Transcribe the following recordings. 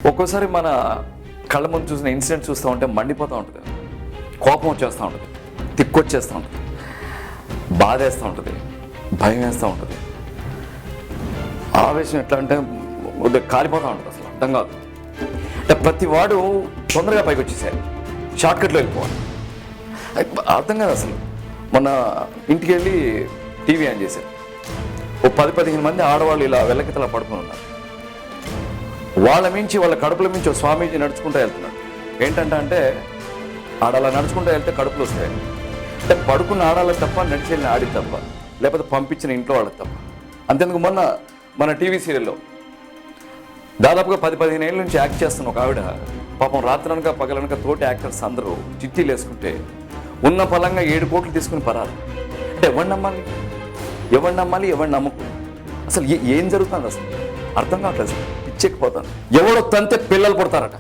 ఒక్కోసారి మన కళ్ళ ముందు చూసిన ఇన్సిడెంట్ చూస్తూ ఉంటే మండిపోతూ ఉంటుంది, కోపం వచ్చేస్తూ ఉంటుంది, తిక్కొచ్చేస్తూ ఉంటుంది, బాధ వేస్తూ ఉంటుంది, భయం వేస్తూ ఉంటుంది. ఆవేశం ఎట్లా అంటే కాలిపోతూ ఉంటుంది, అసలు అర్థం కాదు. అంటే ప్రతి వాడు తొందరగా పైకి వచ్చేసారు, షార్ట్కట్లో వెళ్ళిపోవాలి, అర్థం కాదు అసలు. మొన్న ఇంటికి వెళ్ళి టీవీ ఆన్ చేశారు, ఓ 10-15 మంది ఆడవాళ్ళు ఇలా వెళ్ళకితలా పడుకుని ఉన్నారు. వాళ్ళ మించి వాళ్ళ కడుపుల మించి ఒక స్వామీజీ నడుచుకుంటూ వెళ్తున్నాడు. ఏంటంటే ఆడలా నడుచుకుంటూ వెళ్తే కడుపులు వస్తాయి అంటే పడుకున్న ఆడాలకు తప్ప, నడిచి వెళ్ళిన ఆడి తప్ప, లేకపోతే పంపించిన ఇంట్లో వాళ్ళకి తప్ప. అంతేందుకు మొన్న మన టీవీ సీరియల్లో దాదాపుగా 10-15 ఏళ్ళ నుంచి యాక్ట్ చేస్తున్న ఒక ఆవిడ పాపం రాత్రనక పగలనక తోటి యాక్టర్స్ అందరూ చిట్టీలు వేసుకుంటే ఉన్న పలంగా 7 కోట్లు తీసుకుని పరారు. అంటే ఎవరిని నమ్మాలి, ఎవరిని నమ్మకు? అసలు ఏం జరుగుతుంది అసలు అర్థం కావట్లేదు. అసలు పిచ్చెక్కిపోతాను. ఎవడో తంతే పిల్లలు పుడతారట,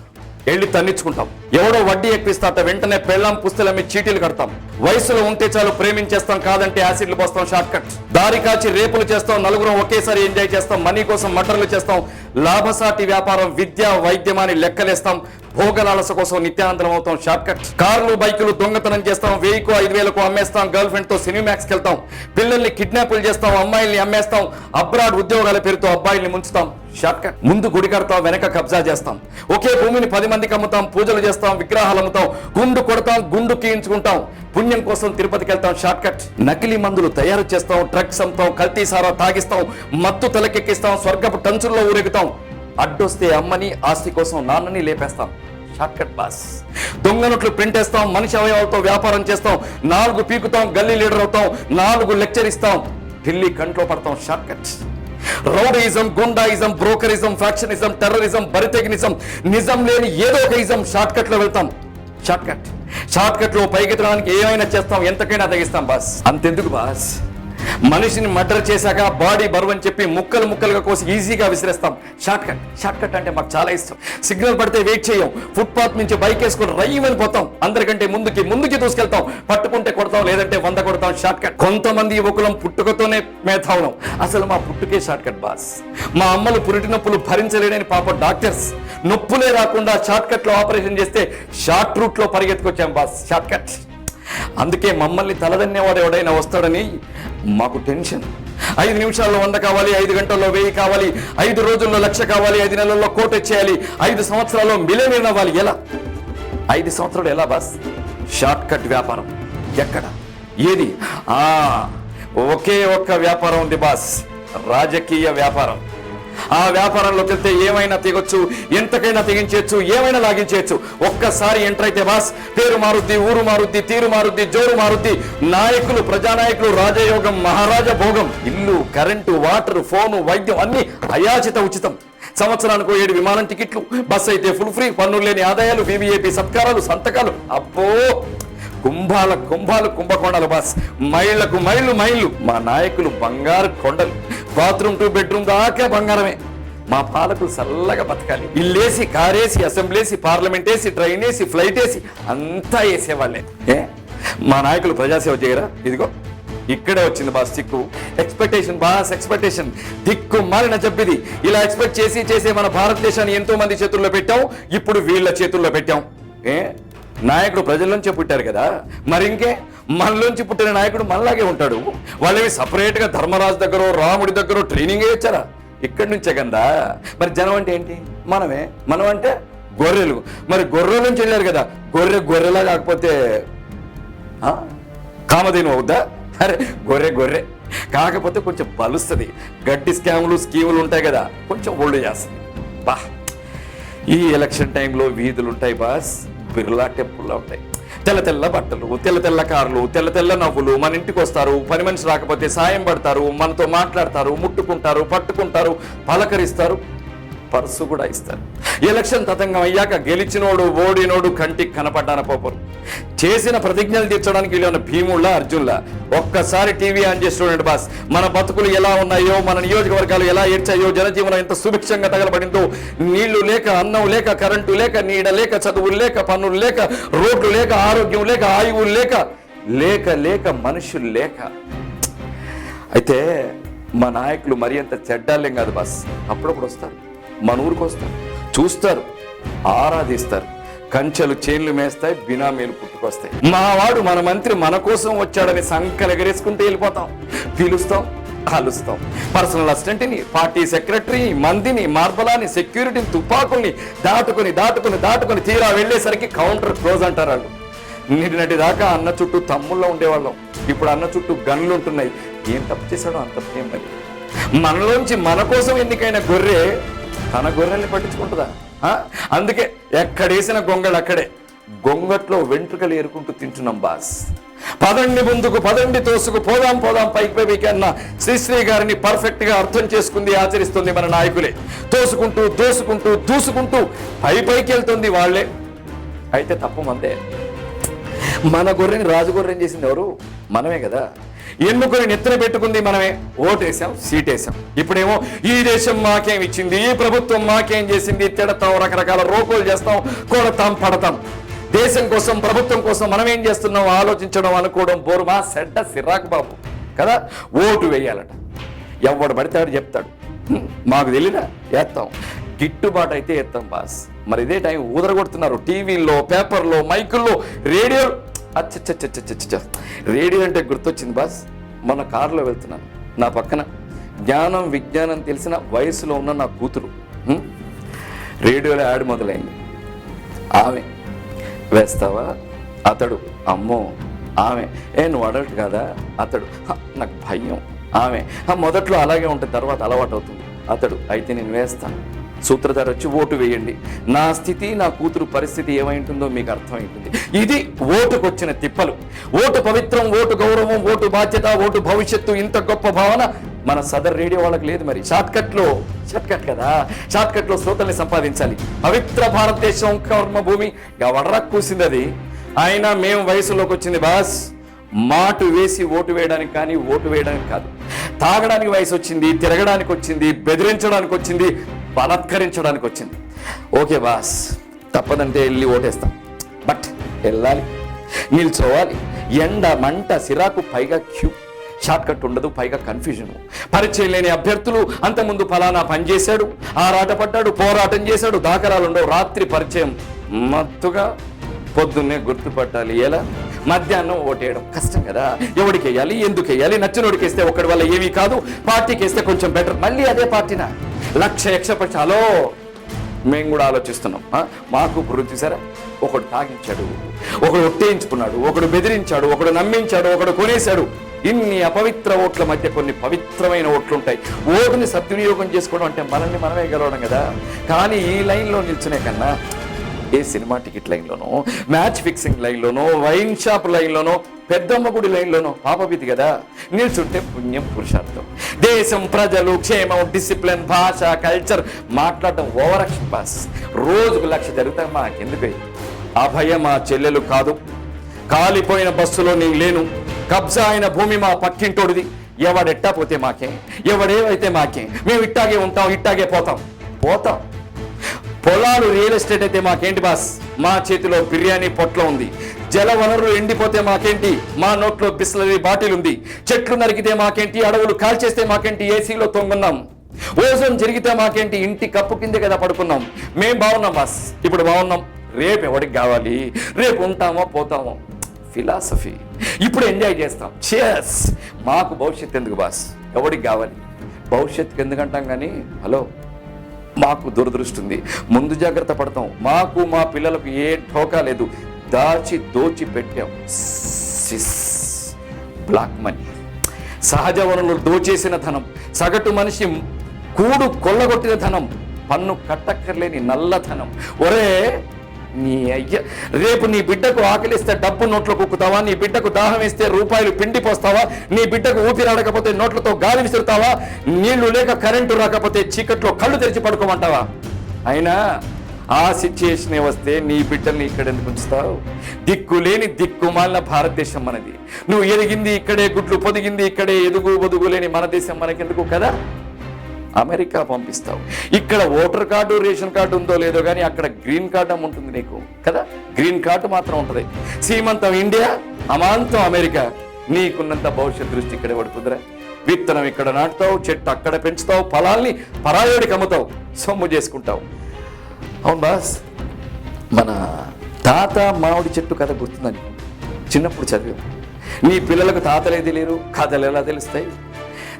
వెళ్ళి తన్నించుకుంటాం. ఎవడో వడ్డీ ఎక్కిస్తారట, వెంటనే పెళ్ళాం పుస్తలమ్మి చీటీలు కడతాం. వయసులో ఉంటే చాలు ప్రేమించేస్తాం, కాదంటే యాసిడ్లు పోస్తాం, షార్ట్ కట్. దారి కాచి రేపులు చేస్తాం, నలుగురం ఒకేసారి ఎంజాయ్ చేస్తాం. మనీ కోసం మటర్లు చేస్తాం, లాభసాటి వ్యాపారం, విద్య, వైద్యమాని లెక్కలేస్తాం. భోగలాలస కోసం నిత్యానంతరం అవుతాం, షార్ట్ కట్. కార్లు, బైకులు దొంగతనం చేస్తాం, 1000కు 5000కు అమ్మేస్తాం. గర్ల్ ఫ్రెండ్ తో సినిమాక్స్కి వెళ్తాం, పిల్లల్ని కిడ్నాపులు చేస్తాం, అమ్మాయిల్ని అమ్మేస్తాం. అబ్రాడ్ ఉద్యోగాల పేరుతో అబ్బాయిల్ని ముంచుతాం, షార్ట్ కట్. ముందు గుడి కడతాం, వెనక కబ్జా చేస్తాం. ఒకే భూమిని 10 మందికి అమ్ముతాం, పూజలు చేస్తాం, విగ్రహాలు అమ్ముతాం, గుండు కొడతాం, గుండు కీయించుకుంటాం. పుణ్యం కోసం తిరుపతికి వెళ్తాం, షార్ట్ కట్. నకిలీ మందులు తయారు చేస్తాం, డ్రగ్స్ అమ్ముతాం, కల్తీ సారా తాగిస్తాం, మత్తు తలకెక్కిస్తాం, స్వర్గపు టంచుల్లో ఊరెగుతాం. అడ్డొస్తే అమ్మని, ఆస్తి కోసం నాన్నని లేపేస్తాం, షార్ట్ కట్ బాస్. దొంగ నోట్లు ప్రింట్ వేస్తాం, మనిషి అవయవాలతో వ్యాపారం చేస్తాం, 4 పీకుతాం, గల్లీ లీడర్ అవుతాం, 4 లెక్చర్ ఇస్తాం, ఢిల్లీ కంట్లో పడతాం, short cut. Rowdyism, goondaism, brokerism, factionism, terrorism, బరితెగినిజం, నిజం లేని ఏదో ఒక ఇజం, షార్ట్ కట్ లో వెళ్తాం, షార్ట్ కట్. షార్ట్ కట్ లో పైకెత్తడానికి ఏమైనా చేస్తాం, ఎంతకైనా తెగిస్తాం బాస్. అంతెందుకు బాస్, మనిషిని మర్డర్ చేశాక బాడీ బరువు అని చెప్పి ముక్కలు ముక్కలుగా కోసి ఈజీగా విసిరేస్తాం, షార్ట్ కట్. షార్ట్ కట్ అంటే మాకు చాలా ఇష్టం. సిగ్నల్ పడితే వెయిట్ చేయం, ఫుట్పాత్ నుంచి బైక్ వేసుకొని రైవని పోతాం, అందరికంటే ముందుకి దూసుకెళ్తాం, పట్టుకుంటే కొడతాం, లేదంటే 100 కొడతాం, షార్ట్ కట్. కొంతమంది యువకులం పుట్టుకతోనే మేధావులం, అసలు మా పుట్టుకే షార్ట్ కట్ బాస్. మా అమ్మలు పురిటి నొప్పులు భరించలేడని పాప డాక్టర్స్ నొప్పులే రాకుండా షార్ట్ కట్ లో ఆపరేషన్ చేస్తే షార్ట్ రూట్ లో పరిగెత్తుకొచ్చాం బాస్, షార్ట్ కట్. అందుకే మమ్మల్ని తలదన్నేవాడు ఎవడైనా వస్తాడని మాకు టెన్షన్. 5 నిమిషాల్లో 100 కావాలి, 5 గంటల్లో 1000 కావాలి, 5 రోజుల్లో 1,00,000 కావాలి, 5 నెలల్లో 1,00,000 వచ్చేయాలి, 5 సంవత్సరాల్లో మిలియనీర్ అవ్వాలి. ఎలా 5 సంవత్సరాలు ఎలా బాస్? షార్ట్ కట్ వ్యాపారం ఎక్కడ, ఏది? ఒకే ఒక్క వ్యాపారం ఉంది బాస్, రాజకీయ వ్యాపారం. ఆ వ్యాపారంలోకి వెళ్తే ఏమైనా తెగొచ్చు, ఎంతకైనా తెగించవచ్చు, ఏమైనా లాగించవచ్చు. ఒక్కసారి ఎంటర్ అయితే బాస్, పేరు మారుద్ది, ఊరు మారుద్ది, తీరు మారుద్ది, జోరు మారుద్ది. నాయకులు, ప్రజానాయకులు, రాజయోగం, మహారాజ భోగం. ఇల్లు, కరెంటు, వాటర్, ఫోను, వైద్యం అన్ని అయాచిత ఉచితం. సంవత్సరానికి 7 విమానం టికెట్లు, బస్ అయితే ఫుల్ ఫ్రీ, పన్నులు లేని ఆదాయాలు, వివిఐపి సత్కారాలు, సంతకాలు. అబ్బో, కుంభాలు కుంభకోణాలు బాస్, మైళ్లకు మైళ్ళు. మా నాయకులు బంగారు కొండలు, బాత్రూమ్ టు బెడ్రూమ్ దాకా బంగారమే. మా పాలకులు చల్లగా బతకాలి. ఇల్లేసి, కారేసి, అసెంబ్లీసి, పార్లమెంట్ వేసి, ట్రైన్ వేసి, ఫ్లైట్ వేసి అంతా వేసేవాళ్ళే. మా నాయకులు ప్రజాసేవ చేయరా? ఇదిగో ఇక్కడే వచ్చింది బాస్ చిక్కు. Expectation boss, expectation. దిక్కు మారిన జబ్బిది. ఇలా ఎక్స్పెక్ట్ చేసి మన భారతదేశాన్ని ఎంతో మంది చేతుల్లో పెట్టాం, ఇప్పుడు వీళ్ళ చేతుల్లో పెట్టాం. నాయకుడు ప్రజల్లోంచే పుట్టారు కదా, మరి ఇంకే మనలోంచి పుట్టిన నాయకుడు మనలాగే ఉంటాడు. వాళ్ళవి సపరేట్ గా ధర్మరాజు దగ్గర, రాముడి దగ్గర ట్రైనింగ్ ఇచ్చారా? ఇక్కడి నుంచే కదా. మరి జనం అంటే ఏంటి? మనం అంటే గొర్రెలు. మరి గొర్రెల నుంచి వెళ్ళారు కదా, గొర్రెలా కాకపోతే కామధేను అవుద్దా? అరే గొర్రె కాకపోతే కొంచెం బలుస్తుంది. గడ్డి స్కీములు ఉంటాయి కదా, కొంచెం ఓల్డ్ చేస్తుంది. బా, ఈ ఎలక్షన్ టైంలో వీధులు ఉంటాయి బాస్, బిర్లా టెంపుల్లా ఉంటాయి. తెల్ల బట్టలు, తెల్ల కార్లు, తెల్ల నవ్వులు. మన ఇంటికి వస్తారు, పని మనిషి రాకపోతే సాయం పడతారు, మనతో మాట్లాడతారు, ముట్టుకుంటారు, పట్టుకుంటారు, పలకరిస్తారు, పర్సు కూడా ఇస్తారు. ఎలక్షన్ తతంగం అయ్యాక గెలిచినోడు ఓడినోడు కంటికి కనపడ్డాన పోపరు. చేసిన ప్రతిజ్ఞలు తీర్చడానికి వీళ్ళన్న భీముళ్ళ, అర్జున్ల. ఒక్కసారి టీవీ ఆన్ చేసి చూడండి బాస్, మన బతుకులు ఎలా ఉన్నాయో, మన నియోజకవర్గాలు ఎలా ఏడ్చాయో, జనజీవనం ఎంత సుభిక్షంగా తగలబడిందో. నీళ్లు లేక, అన్నం లేక, కరెంటు లేక, నీడ లేక, చదువులు లేక, పన్నులు లేక, రోడ్లు లేక, ఆరోగ్యం లేక, ఆయువులు లేక మనుషులు లేక. అయితే మా నాయకులు మరి అంత చెడ్డాలేం కాదు బాస్. అప్పుడప్పుడు వస్తారు, మన ఊరికి వస్తారు, చూస్తారు, ఆరాధిస్తారు. కంచెలు చేన్లు మేస్తాయి, బినామీలు పుట్టుకొస్తాయి. మావాడు మన మంత్రి మన కోసం వచ్చాడని సంకలు ఎగరేసుకుంటూ వెళ్ళిపోతాం. పిలుస్తాం, కలుస్తాం. పర్సనల్ అసిస్టెంట్ని, పార్టీ సెక్రటరీ, మందిని, మార్బలాని, సెక్యూరిటీని, తుపాకుల్ని దాటుకుని తీరా వెళ్ళేసరికి కౌంటర్ క్లోజ్ అంటారు వాళ్ళు. నిన్నటి దాకా అన్న చుట్టూ తమ్ముల్లో ఉండేవాళ్ళం, ఇప్పుడు అన్న చుట్టూ గన్లు ఉంటున్నాయి. ఏం తప్పు చేశాడో అంత ప్రేమ. మనలోంచి మన కోసం ఎన్నికైన గొర్రె తన గొర్రెల్ని పట్టించుకుంటుందా? అందుకే ఎక్కడేసిన గొంగళి అక్కడే. గొంగట్లో వెంట్రుకలు ఏరుకుంటూ తింటున్నాం బాస్. పదండి ముందుకు, పదండి తోసుకు, పోదాం పైకి అన్న శ్రీశ్రీ గారిని పర్ఫెక్ట్ గా అర్థం చేసుకుంది, ఆచరిస్తుంది మన నాయకులే. తోసుకుంటూ దూసుకుంటూ పైకి వెళ్తుంది వాళ్ళే. అయితే తప్పు మందే. మన గొర్రెని రాజుగొర్రెని చేసింది ఎవరు? మనమే కదా. ఎన్నుకొని నెత్తిన పెట్టుకుంది మనమే. ఓటేసాం, సీటేసాం. ఇప్పుడేమో ఈ దేశం మాకేం ఇచ్చింది, ఈ ప్రభుత్వం మాకేం చేసింది, తిడతాం, రకరకాల రోకోలు చేస్తాం, కొడతాం, పడతాం. దేశం కోసం, ప్రభుత్వం కోసం మనం ఏం చేస్తున్నాం ఆలోచించడం, అనుకోవడం బోరుమా సెడ్డ సిరాకు బాబు కదా. ఓటు వేయాలట, ఎవడు పడితాడు చెప్తాడు, మాకు తెలియదా వేస్తాం, గిట్టుబాటు అయితే వేస్తాం బాస్. మరి ఇదే టైం ఊదరగొడుతున్నారు టీవీల్లో, పేపర్లో, మైకుల్లో, రేడియో. రేడియో అంటే గుర్తొచ్చింది బాస్. మొన్న కారులో వెళ్తున్నాను, నా పక్కన జ్ఞానం విజ్ఞానం తెలిసిన వయసులో ఉన్న నా కూతురు రేడియోలో యాడ్ మొదలైంది. ఆమె వేస్తావా, అతడు అమ్మో, ఆమె నువ్వు అడల్ట్ కాదా, అతడు నాకు భయం, ఆమె మొదట్లో అలాగే ఉంటుంది, తర్వాత అలవాటు అవుతుంది, అతడు అయితే నేను వేస్తాను. సూత్రధార వచ్చి ఓటు వేయండి. నా స్థితి, నా కూతురు పరిస్థితి ఏమైంటుందో మీకు అర్థమైంటుంది. ఇది ఓటుకు వచ్చిన తిప్పలు. ఓటు పవిత్రం, ఓటు గౌరవం, ఓటు బాధ్యత, ఓటు భవిష్యత్తు. ఇంత గొప్ప భావన మన సదర్ రేడియో వాళ్ళకి లేదు. మరి షార్ట్ కట్ లో శ్రోతల్ని సంపాదించాలి. పవిత్ర భారతదేశం కర్మభూమి ఎవడరా కూసింది అది. అయినా మేము వయసులోకి వచ్చింది బాస్. మాటు వేసి ఓటు వేయడానికి కానీ ఓటు వేయడానికి కాదు. తాగడానికి వయసు వచ్చింది, తిరగడానికి వచ్చింది, బెదిరించడానికి వచ్చింది, బలత్కరించడానికి వచ్చింది. ఓకే బాస్, తప్పదంటే వెళ్ళి ఓటేస్తాం. బట్ వెళ్ళాలి, నిల్చోవాలి, ఎండ మంట సిరాకు, పైగా క్యూ. షార్ట్ కట్ ఉండదు, పైగా కన్ఫ్యూజన్. పరిచయం లేని అభ్యర్థులు, అంతకుముందు ఫలానా పనిచేశాడు, ఆరాటపడ్డాడు, పోరాటం చేశాడు, దాఖలాలుండవు. రాత్రి పరిచయం మత్తుగా, పొద్దున్నే గుర్తుపట్టాలి. ఎలా? మధ్యాహ్నం ఓటేయడం కష్టం కదా. ఎవడికి వేయాలి, ఎందుకు వేయాలి, నచ్చినోడికి వేస్తే ఒకటి వల్ల ఏమీ కాదు, పార్టీకి వేస్తే కొంచెం బెటర్, మళ్ళీ అదే పార్టీనా? లక్ష మేము కూడా ఆలోచిస్తున్నాం. మాకు పురుగు చూసారా, ఒకడు తాగించాడు, ఒకడు ఒట్టేయించుకున్నాడు, ఒకడు బెదిరించాడు, ఒకడు నమ్మించాడు, ఒకడు కొనేశాడు. ఇన్ని అపవిత్ర ఓట్ల మధ్య కొన్ని పవిత్రమైన ఓట్లుంటాయి. ఓటుని సద్వినియోగం చేసుకోవడం అంటే మనల్ని మనమే గెలవడం కదా. కానీ ఈ లైన్లో నిల్చునే కన్నా ఏ సినిమా టికెట్ లైన్లోనో, మ్యాచ్ ఫిక్సింగ్ లైన్లోనో, వైన్ షాప్ లైన్లోనో, పెద్దమ్మ గుడి లైన్లోనో పాపభీతి కదా. నిల్చుంటే పుణ్యం, పురుషార్థం. దేశం, ప్రజలు, క్షేమం, డిసిప్లిన్, భాష, కల్చర్ మాట్లాడటం ఓవర్ యాక్షన్ బాస్. రోజుకు 1,00,000 జరుగుతాయి. మాకెందుకు? అభయ మా చెల్లెలు కాదు, కాలిపోయిన బస్సులో నేను లేను, కబ్జా అయిన భూమి మా పక్కింటోడిది. ఎవడెట్టా పోతే మాకే, ఎవడేవైతే మాకే, మేము ఇట్టాగే ఉంటాం, ఇట్టాగే పోతాం. పొలాలు రియల్ ఎస్టేట్ అయితే మాకేంటి బాస్, మా చేతిలో బిర్యానీ పొట్ల ఉంది. జల వనరులు ఎండిపోతే మాకేంటి, మా నోట్లో బిస్లరీ బాటిల్ ఉంది. చెట్లు నరికితే మాకేంటి, అడవులు కాల్చేస్తే మాకేంటి, ఏసీలో తొంగున్నాం. ఓజోన్ జరిగితే మాకేంటి, ఇంటి కప్పు కింద కదా పడుకున్నాం. మేం బాగున్నాం బాస్, ఇప్పుడు బాగున్నాం. రేపు ఎవరికి కావాలి, రేపు ఉంటామో పోతామో, ఫిలాసఫీ. ఇప్పుడు ఎంజాయ్ చేస్తాం. చేస్. మాకు భవిష్యత్తు ఎందుకు బాస్, ఎవరికి కావాలి, భవిష్యత్తుకి ఎందుకంటాం. కానీ హలో, మాకు దురదృష్టి ఉంది, ముందు జాగ్రత్త పడతాం. మాకు మా పిల్లలకు ఏ ఠోకా లేదు, దోచి పెట్టాం. బ్లాక్ మనీ, సహజ వనరులు దోచేసిన ధనం, సగటు మనిషి కూడు కొల్లగొట్టిన ధనం, పన్ను కట్టక్కర్లేని నల్లధనం. ఒరే నీ అయ్య, రేపు నీ బిడ్డకు ఆకలిస్తే డబ్బు నోట్లో కుక్కుతావా? నీ బిడ్డకు దాహం వేస్తే రూపాయలు పిండి పోస్తావా? నీ బిడ్డకు ఊపిరాడకపోతే నోట్లతో గాలి విసురుతావా? నీళ్లు లేక కరెంటు రాకపోతే చీకట్లో కళ్ళు తెరిచి పడుకోమంటావా? అయినా ఆ సిచ్యుయేషనే వస్తే నీ బిడ్డల్ని ఇక్కడ ఎందుకు ఉంచుతావు? దిక్కులేని దిక్కుమాలిన భారతదేశం మనది. నువ్వు ఎదిగింది ఇక్కడే, గుడ్లు పొదిగింది ఇక్కడే, ఎదుగు బొదుగు లేని మన దేశం మనకెందుకు కదా. అమెరికా పంపిస్తావు, ఇక్కడ ఓటర్ కార్డు, రేషన్ కార్డు ఉందో లేదో కానీ అక్కడ గ్రీన్ కార్డు ఉంటుంది నీకు కదా. గ్రీన్ కార్డు మాత్రం ఉంటుంది. సీమంతం ఇండియా, అమాంతం అమెరికా. నీకున్నంత భవిష్యత్ దృష్టి ఇక్కడే పడుతుందిరా. విత్తనం ఇక్కడ నాటుతావు, చెట్టు అక్కడ పెంచుతావు, పొలాల్ని పరాయోడికి అమ్ముతావు, సొమ్ము చేసుకుంటావు. అవును బాస్, మన తాత మామిడి చెట్టు కథ గుర్తుందని చిన్నప్పుడు చదివాం. నీ పిల్లలకు తాతలే తెలియరు, కథలు ఎలా తెలుస్తాయి?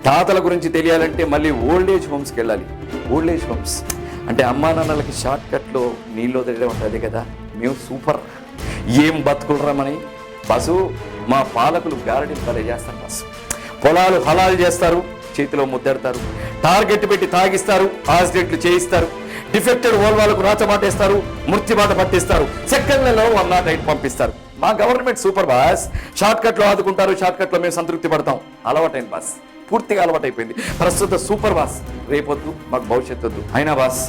తాతల గురించి తెలియాలంటే మళ్ళీ ఓల్డ్ ఏజ్ హోమ్స్కి వెళ్ళాలి. ఓల్డ్ ఏజ్ హోమ్స్ అంటే అమ్మా నాన్నలకి షార్ట్ కట్లో నీళ్ళు వదిలే ఉంటుంది కదా. మేము సూపర్, ఏం బతుకులరామని బస్సు. మా పాలకులు గారడీలు భలే చేస్తారు బస్సు. పొలాలు హలాలు చేస్తారు, చేతిలో ముద్దెడతారు, టార్గెట్ పెట్టి తాగిస్తారు, యాక్సిడెంట్లు చేయిస్తారు, డిఫెక్టెడ్ ఓల్వాలకు రాచమాటేస్తారు, మృత్యుబాట పట్టిస్తారు, సెకండ్లలో 108 పంపిస్తారు. మా గవర్నమెంట్ సూపర్ బాస్. షార్ట్ కట్లో ఆదుకుంటారు, షార్ట్ కట్లో మేము సంతృప్తి పడతాం. అలవాటైంది బాస్, పూర్తిగా అలవాటైపోయింది. ప్రస్తుత సూపర్ బాస్, రేపొద్దు మాకు భవిష్యత్తు వద్దు. అయినా బాస్,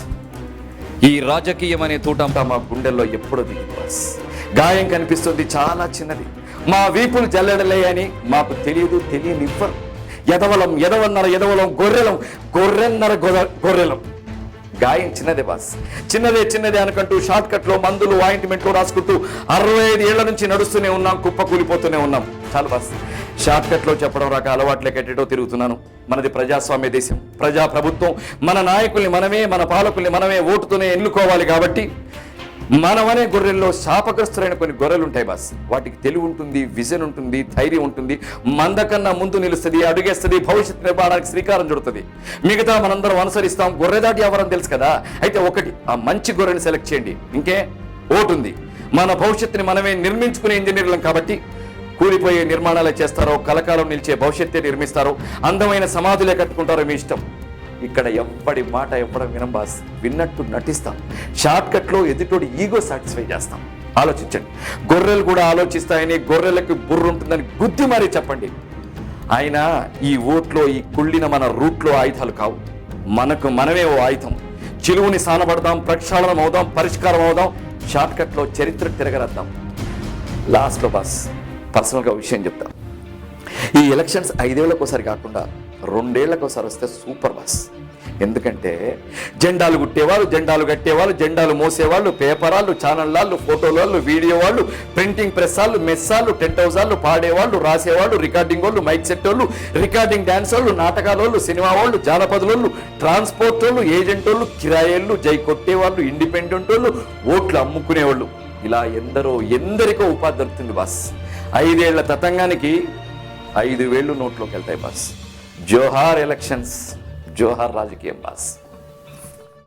ఈ రాజకీయం అనే తూటంతా మా గుండెల్లో ఎప్పుడో దిగింది బాస్. గాయం కనిపిస్తుంది, చాలా చిన్నది. మా వీపులు జల్లెడలే అని మాకు తెలియనివ్వరు. ఎదవలం గొర్రెన్నర గొర్రెలం. గాయం చిన్నదే బాస్, చిన్నదే అనుకుంటూ షార్ట్ కట్లో మందులు ఆయింట్మెంట్లు రాసుకుంటూ 65 ఏళ్ల నుంచి నడుస్తూనే ఉన్నాం, కుప్ప కూలిపోతూనే ఉన్నాం. చాలు బాస్, షార్ట్ కట్లో చెప్పడం రాక అలవాట్లే కట్టేటో తిరుగుతున్నాను. మనది ప్రజాస్వామ్య దేశం, ప్రజా ప్రభుత్వం. మన నాయకుల్ని మనమే, మన పాలకుల్ని మనమే ఓటుతోనే ఎన్నుకోవాలి. కాబట్టి మనమనే గొర్రెల్లో శాపగ్రస్తులైన కొన్ని గొర్రెలు ఉంటాయి బాస్. వాటికి తెలివి ఉంటుంది, విజన్ ఉంటుంది, ధైర్యం ఉంటుంది, మందకన్నా ముందు నిలుస్తుంది, అడుగేస్తుంది, భవిష్యత్తు నిర్మాణానికి శ్రీకారం చుడుతుంది. మిగతా మనందరం అనుసరిస్తాం. గొర్రెదాటి ఎవరని తెలుసు కదా. అయితే ఒకటి, ఆ మంచి గొర్రెని సెలెక్ట్ చేయండి. ఇంకే ఓటుంది. మన భవిష్యత్తుని మనమే నిర్మించుకునే ఇంజనీర్లం కాబట్టి కూలిపోయే నిర్మాణాలే చేస్తారో, కలకాలం నిలిచే భవిష్యత్తే నిర్మిస్తారో, అందమైన సమాధులే కట్టుకుంటారో మీ ఇష్టం. ఇక్కడ ఎవ్వడి మాట ఎవ్వడం వినం బాస్. విన్నట్టు నటిస్తాం. షార్ట్ కట్లో ఎదుటోడి ఈగో సాటిస్ఫై చేస్తాం. ఆలోచించండి. గొర్రెలు కూడా ఆలోచిస్తాయని, గొర్రెలకు బుర్ర ఉంటుందని గుద్ది మరీ చెప్పండి. అయినా ఈ ఓట్లో, ఈ కుళ్ళిన మన రూట్లో ఆయుధాలు కావు. మనకు మనమే ఓ ఆయుధం. చిలువుని సానబడదాం, ప్రక్షాళనం అవుదాం, పరిష్కారం అవుదాం, షార్ట్ కట్లో చరిత్ర తిరగరద్దాం. లాస్ట్లో బాస్, పర్సనల్గా విషయం చెప్తాం. ఈ ఎలక్షన్స్ 5 ఏళ్లకోసారి కాకుండా 2 ఏళ్లకోసారి వస్తే సూపర్ బాస్. ఎందుకంటే జెండాలు గుట్టేవాళ్ళు, జెండాలు కట్టేవాళ్ళు, జెండాలు మోసేవాళ్ళు, పేపరాళ్ళు, ఛానళ్ళాళ్ళు, ఫోటోలు, వీడియో వాళ్ళు, ప్రింటింగ్ ప్రెస్ వాళ్ళు, మెస్సాళ్ళు, టెంట్ హౌస్ వాళ్ళు, పాడేవాళ్ళు, రాసేవాళ్ళు, రికార్డింగ్ వాళ్ళు, మైక్ సెట్ వాళ్ళు, రికార్డింగ్ డాన్స్ వాళ్ళు, నాటకాల వాళ్ళు, సినిమా వాళ్ళు, జానపదులు, ట్రాన్స్పోర్ట్ వాళ్ళు, ఏజెంట్ వాళ్ళు, కిరాయిళ్ళు, జై కొట్టేవాళ్ళు, ఇండిపెండెంట్ వాళ్ళు, ఓట్లు అమ్ముకునేవాళ్ళు, ఇలా ఎందరికో ఉపాధి దొరుకుతుంది బాస్. 5 ఏళ్ల తతంగానికి 5,000 నోట్లోకి వెళ్తాయి బాస్. జోహార్ ఎలక్షన్స్, జోహార్ రాజకీయం బాస్.